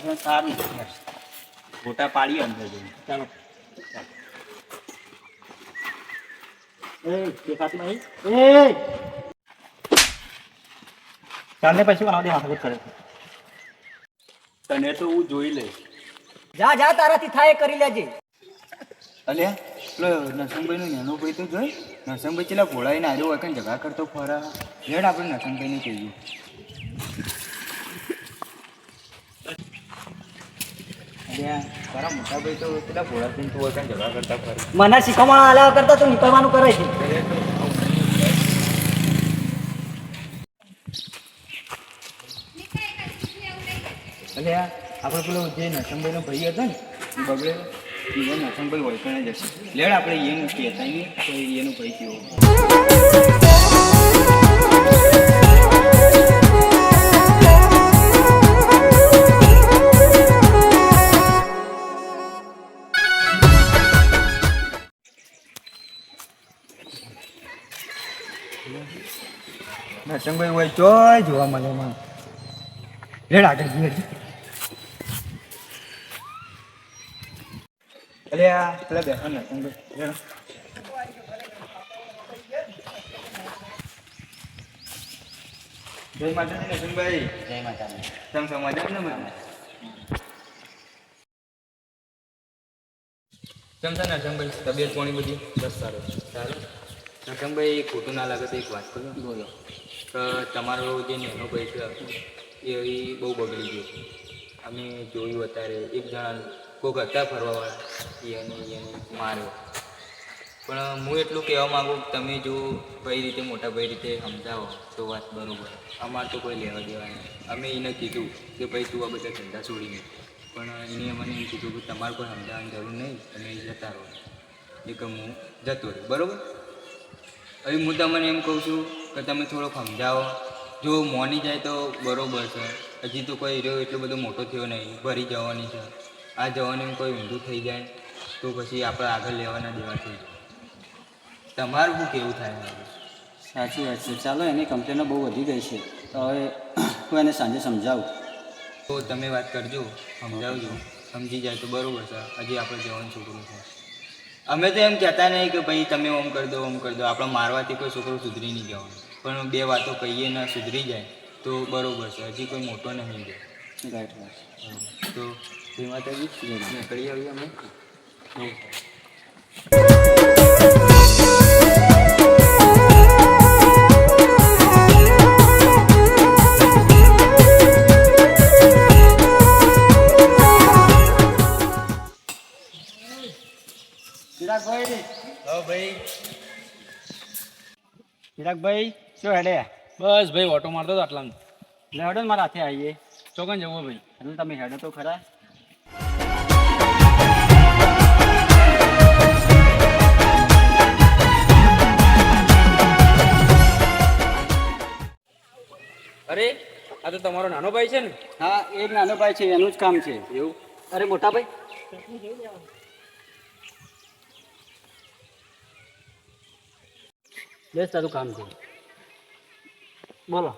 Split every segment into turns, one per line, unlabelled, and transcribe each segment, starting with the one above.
છે સારું ફોટા પાડીએ અંદર જઈને. ચાલો દેખાતું નહીં. ચાલને પછી બનાવતી હાથ કરે તને તો હું જોઈ લઈશ.
જા જા તારાથી થાય કરી લેજે.
અલ્યા પેલો નરસંગભાઈ નો નાનો ભાઈ તો જોઈ નરસંગભાઈ ચેલા ભોળાઈને આવ્યો હોય કઈ જગા કરતો ફરા લેડ આપણે નરસંગભાઈને કહીએ. અલ્યા તારા મોટા ભાઈ તો પેલા ભોળા થઈને તું હોય કઈ જગા કરતા ફરે.
મને શીખવવા આલ્યા કરતા તો નીકળવાનું કરે છે.
અલ્યા આપણે પેલો જે નરસંગભાઈનો ભાઈ હતો ને એ બગડે એ નરસંગભાઈ હોય પણ જશે. લેડ આપણે એનું કહેતા નહીં તો એનો ભાઈ કેવો. નરસંગભાઈ હોય ચોય જોવા મળે એમાં. લેડ આગળ જઈએ. અલ્યા પેલા બેઠા નરસંગભાઈ લેડ. જય માતાજી નરસંગભાઈ.
જય માતાજી.
તમે સમાચાર ને મને કેમ છે નરસંગભાઈ તબિયત પાણી બધી? બસ સારું સારું. નરસંગભાઈ ખોટું ના લાગે તો એક વાત કરો. બોલો. તો તમારો જે નાનો ભાઈ છે એ બહુ બગડી ગયો. અમે જોયું અત્યારે એક જણા કોઈક હતા ફરવાવાળા એને માર્યો. પણ હું એટલું કહેવા માગું તમે જો કઈ રીતે મોટા ભાઈ રીતે સમજાવો તો વાત બરાબર. અમારે તો કોઈ લેવા દેવા નહીં. અમે એને કીધું કે ભાઈ તું આ બધા ધંધા છોડીને પણ એને મને એમ કીધું કે તમારે કોઈ સમજાવવાની જરૂર નહીં તમે જતા રહો. એ કે હું જતો રહ્યો બરાબર. હવે હું તમને એમ કહું છું કે તમે થોડોક સમજાવો. જો મોની જાય તો બરાબર છે. હજી તો કોઈ રહ્યો એટલો બધો મોટો થયો નહીં. ભરી જવાની છે. આ જવાનું કોઈ ઊંધું થઈ જાય તો પછી આપણે આગળ લેવાના દેવા થઈ જાય. તમારું શું કેવું થાય?
સાચી વાત છે. ચાલો એની કમ્પ્લેનો બહુ વધી ગઈ છે તો હવે હું એને સાંજે સમજાવું.
તો તમે વાત કરજો સમજાવજો. સમજી જાય તો બરાબર છે. હજી આપણે જવાનું છોકરું છે. અમે તો એમ કહેતા નહીં કે ભાઈ તમે ઓમ કરી દો ઓમ કરી દો. આપણે મારવાથી કોઈ છોકરો સુધરી નહીં જવાનું. પણ બે વાતો કહીએ ને સુધરી જાય તો બરાબર છે. હજી કોઈ મોટો નહીં જાય.
રાઈટ વાત.
તો જય માતાજી. નીકળી આવીએ અમે.
ચિરાગભાઈ.
હા ભાઈ.
ચિરાગભાઈ શું હેડે?
બસ ભાઈ ઓટો મારતો હતો આટલામાં.
એટલે હેડો ને મારા હાથે આવીએ.
ચોકન જવું ભાઈ.
એટલે તમે હેડો તો ખરા.
અરે આ તો તમારો નાનો ભાઈ છે ને?
હા એક નાનો ભાઈ છે એનું જ કામ છે.
એવું?
અરે મોટા ભાઈ બેસ તારું કામ છે. બોલો.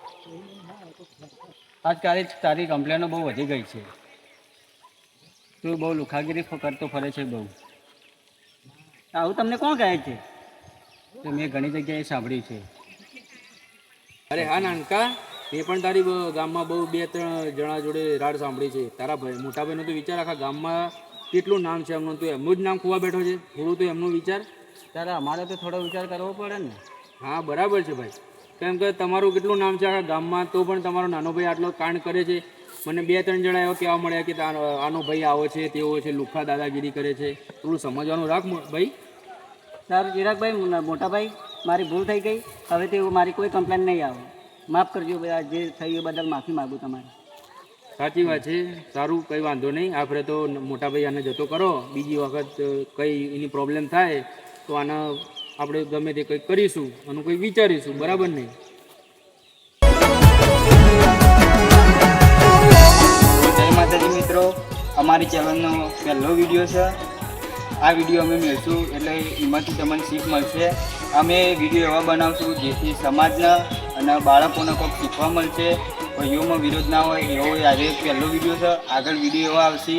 આજકાલ તારી કમ્પ્લેનો બહુ વધી ગઈ છે. તું બહુ લુખાગીરી કરતો ફરે છે બહુ. આવું તમને કોણ કહે છે? તો મેં ઘણી જગ્યાએ સાંભળ્યું છે.
અરે હા નાનકા, મેં પણ તારી ગામમાં બહુ 2-3 જણા જોડે રાડ સાંભળી છે. તારા ભાઈ મોટા ભાઈનો તો વિચાર આખા ગામમાં કેટલું નામ છે એમનું. તું એમનું જ નામ ખોવા બેઠો છે. થોડું તો એમનો વિચાર.
ત્યારે અમારે તો થોડો વિચાર કરવો પડે ને.
હા બરાબર છે ભાઈ. કેમ કે તમારું કેટલું નામ છે આખા ગામમાં, તો પણ તમારો નાનો ભાઈ આટલો કાંડ કરે છે. મને 2-3 જણા એવા કહેવા મળ્યા કે આનો ભાઈ આવો છે તેવો છે, લુખ્ખા દાદાગીરી કરે છે. થોડું સમજવાનું રાખ ભાઈ.
સારું ચિરાગભાઈ, મોટા ભાઈ મારી ભૂલ થઈ ગઈ. હવે તે મારી કોઈ કમ્પ્લેન નહીં આવે. માફ કરજો ભાઈ, જે થયું એ બદલ માફી માગું તમારે.
સાચી વાત છે. સારું, કંઈ વાંધો નહીં. આપણે તો મોટા ભાઈ આને જતો કરો. બીજી વખત કંઈ એની પ્રોબ્લેમ થાય તો આને આપણે ગમે તે કંઈક કરીશું, આનું કંઈક વિચારીશું. બરાબર નહીં?
જય માતાજી મિત્રો, અમારી ચેનલનો પહેલો વિડીયો છે. આ વિડીયો અમે મેળશું એટલે એમાંથી તમને શીખ મળશે. અમે વિડીયો એવા બનાવશું જેથી સમાજના અને બાળકોને કંઈક શીખવા મળશે. ભાઈઓમાં વિરોધ ના હોય એવો આજે પહેલો વિડીયો છે. આગળ વિડીયો એવો આવશે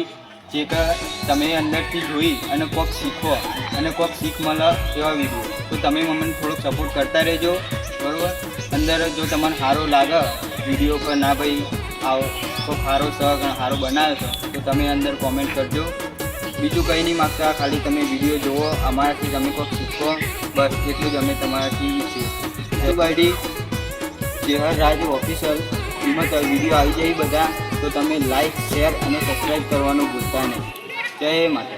જે કે તમે અંદરથી જોઈ અને કોઈક શીખો અને કોઈક શીખ મળે એવા વિડીયો. તો તમે મને થોડોક સપોર્ટ કરતા રહેજો, બરાબર. અંદર જો તમને સારો લાગે વિડીયો પર, ના ભાઈ આવો કોઈ સારો છે સારો બનાવ્યો છે, તો તમે અંદર કોમેન્ટ કરજો. બીજું કંઈ નહીં માગતા, ખાલી તમે વિડીયો જુઓ, અમારાથી તમે કોઈક શીખો, બસ એટલું જ અમે તમારાથી ઈચ્છીએ. જય બાયડી, જેહર રાજ ઓફિશિયલ એમાં વિડીયો આવી જાય બધા, તો તમે લાઈક, શેર અને સબસ્ક્રાઈબ કરવાનું ભૂલતા નહીં. જય માતા.